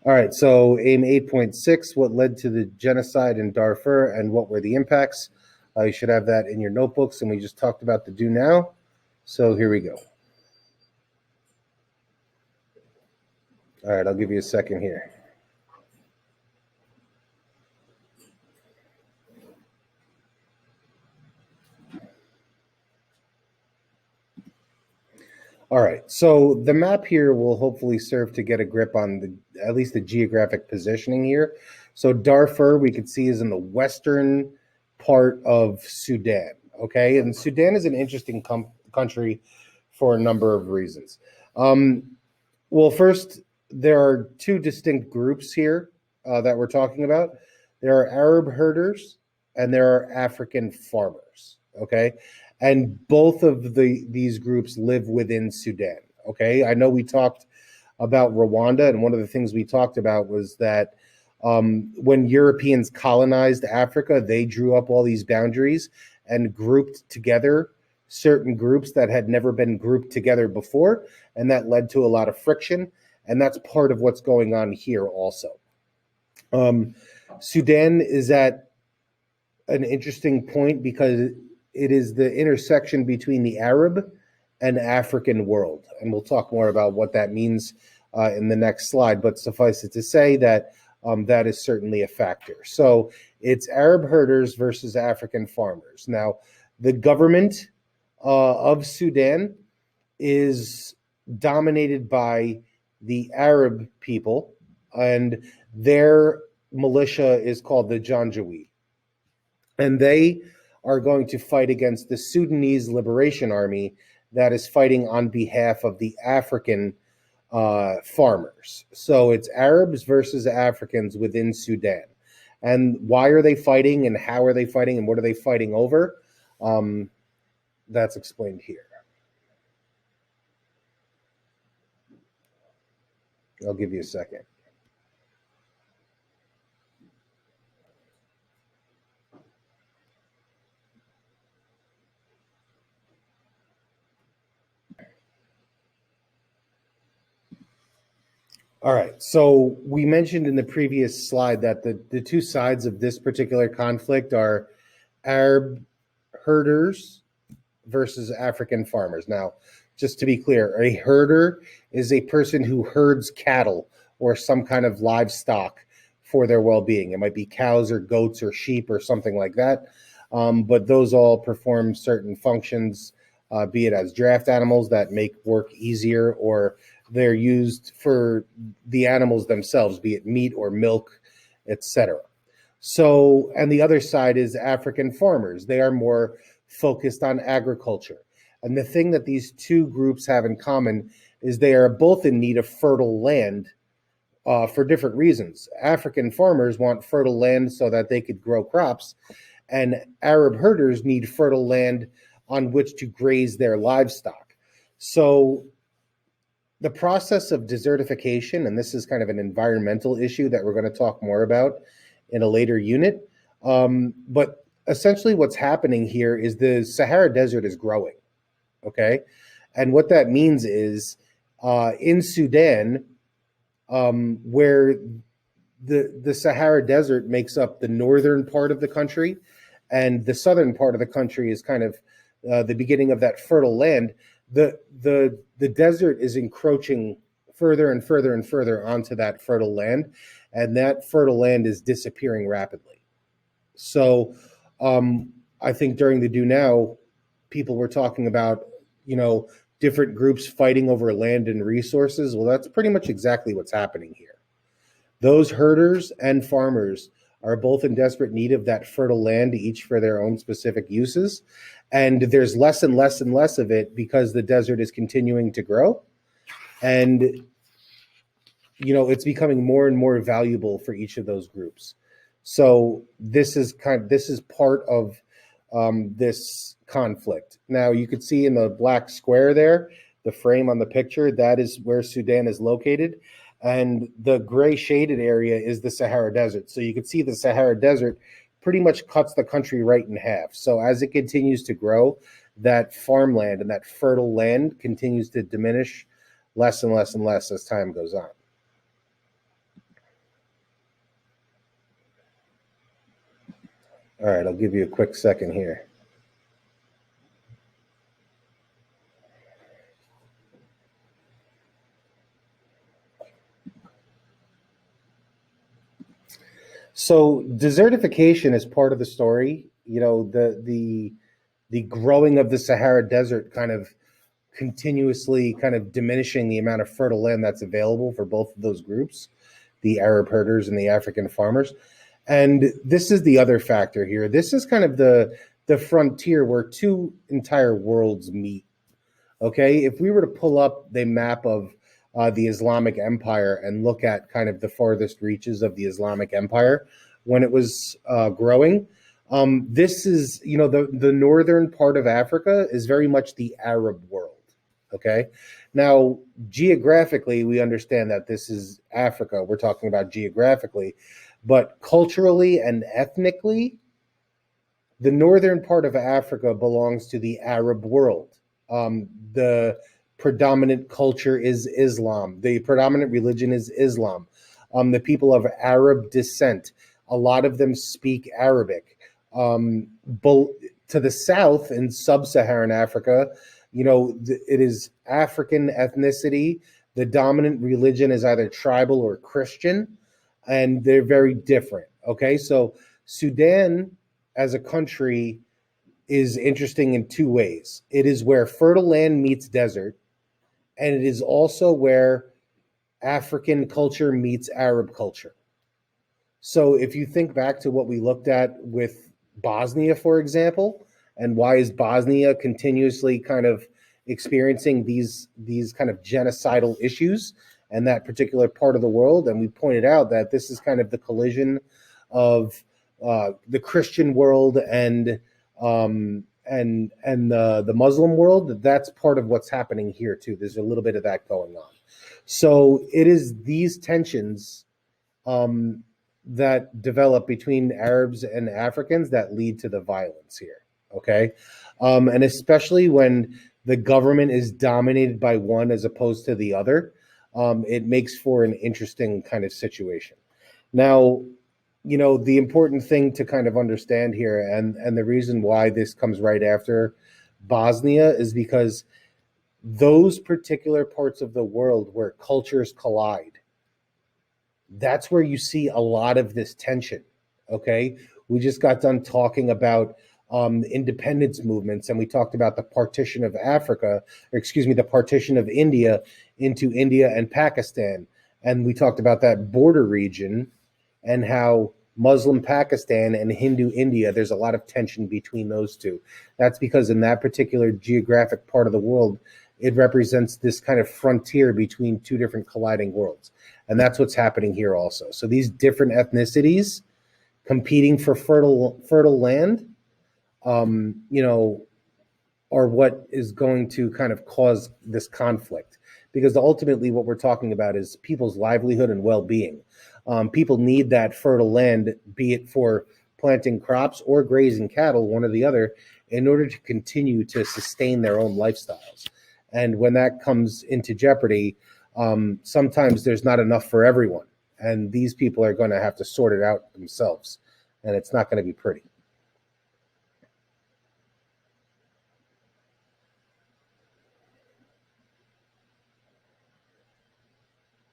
All right, so AIM 8.6, what led to the genocide in Darfur and what were the impacts? You should have that in your notebooks, and we just talked about the do now. So here we go. All right, I'll give you a second here. All right, so the map here will hopefully serve to get a grip on at least the geographic positioning here. So Darfur, we can see, is in the western part of Sudan, okay? And Sudan is an interesting country for a number of reasons. Well, first, there are two distinct groups here that we're talking about. There are Arab herders and there are African farmers, okay? And both of these groups live within Sudan. Okay, I know we talked about Rwanda, and one of the things we talked about was that when Europeans colonized Africa, they drew up all these boundaries and grouped together certain groups that had never been grouped together before, and that led to a lot of friction. And that's part of what's going on here also. Sudan is at an interesting point because it is the intersection between the Arab and African world. And we'll talk more about what that means in the next slide, but suffice it to say that that is certainly a factor. So it's Arab herders versus African farmers. Now, the government of Sudan is dominated by the Arab people, and their militia is called the Janjaweed. And they are going to fight against the Sudanese Liberation Army that is fighting on behalf of the African farmers. So it's Arabs versus Africans within Sudan. And why are they fighting, and how are they fighting, and what are they fighting over? That's explained here. I'll give you a second. All right. So we mentioned in the previous slide that the two sides of this particular conflict are Arab herders versus African farmers. Now, just to be clear, a herder is a person who herds cattle or some kind of livestock for their well-being. It might be cows or goats or sheep or something like that. But those all perform certain functions, be it as draft animals that make work easier, or they're used for the animals themselves, be it meat or milk, etc. So, and the other side is African farmers. They are more focused on agriculture. And the thing that these two groups have in common is they are both in need of fertile land for different reasons. African farmers want fertile land so that they could grow crops, and Arab herders need fertile land on which to graze their livestock. So the process of desertification, and this is kind of an environmental issue that we're going to talk more about in a later unit, but essentially what's happening here is the Sahara Desert is growing, okay? And what that means is in Sudan, where the Sahara Desert makes up the northern part of the country, and the southern part of the country is kind of the beginning of that fertile land. The desert is encroaching further and further and further onto that fertile land, and that fertile land is disappearing rapidly. So I think during the Do Now, people were talking about, different groups fighting over land and resources. Well, that's pretty much exactly what's happening here. Those herders and farmers are both in desperate need of that fertile land, each for their own specific uses. And there's less and less and less of it because the desert is continuing to grow. And, it's becoming more and more valuable for each of those groups. So this is part of this conflict. Now, you could see in the black square there, the frame on the picture, that is where Sudan is located. And the gray shaded area is the Sahara Desert. So you can see the Sahara Desert pretty much cuts the country right in half. So as it continues to grow, that farmland and that fertile land continues to diminish less and less and less as time goes on. All right, I'll give you a quick second here. So desertification is part of the story. You know, the growing of the Sahara Desert kind of continuously kind of diminishing the amount of fertile land that's available for both of those groups, the Arab herders and the African farmers. And this is the other factor here. This is kind of the frontier where two entire worlds meet. Okay, if we were to pull up the map of the Islamic Empire and look at kind of the farthest reaches of the Islamic Empire when it was growing, this is, you know, the northern part of Africa is very much the Arab world. Okay, now geographically, we understand that this is Africa. We're talking about geographically, but culturally and ethnically, the northern part of Africa belongs to the Arab world. The predominant culture is Islam. The predominant religion is Islam. The people of Arab descent, a lot of them speak Arabic. To the south in sub-Saharan Africa, you know, it is African ethnicity. The dominant religion is either tribal or Christian, and they're very different. Okay, so Sudan as a country is interesting in two ways. It is where fertile land meets desert, and it is also where African culture meets Arab culture. So if you think back to what we looked at with Bosnia, for example, and why is Bosnia continuously kind of experiencing these kind of genocidal issues and that particular part of the world, and we pointed out that this is kind of the collision of the Christian world and the Muslim world. That's part of what's happening here too. There's a little bit of that going on. So it is these tensions that develop between Arabs and Africans that lead to the violence here. Okay, and especially when the government is dominated by one as opposed to the other, it makes for an interesting kind of situation. Now, you know, the important thing to kind of understand here, and the reason why this comes right after Bosnia, is because those particular parts of the world where cultures collide, that's where you see a lot of this tension. Okay, we just got done talking about independence movements, and we talked about the partition of Africa, or excuse me, the partition of India into India and Pakistan, and we talked about that border region and how Muslim Pakistan and Hindu India, there's a lot of tension between those two. That's because in that particular geographic part of the world, it represents this kind of frontier between two different colliding worlds. And that's what's happening here also. So these different ethnicities competing for fertile land, you know, are what is going to kind of cause this conflict. Because ultimately what we're talking about is people's livelihood and well-being. People need that fertile land, be it for planting crops or grazing cattle, one or the other, in order to continue to sustain their own lifestyles. And when that comes into jeopardy, sometimes there's not enough for everyone. And these people are going to have to sort it out themselves. And it's not going to be pretty.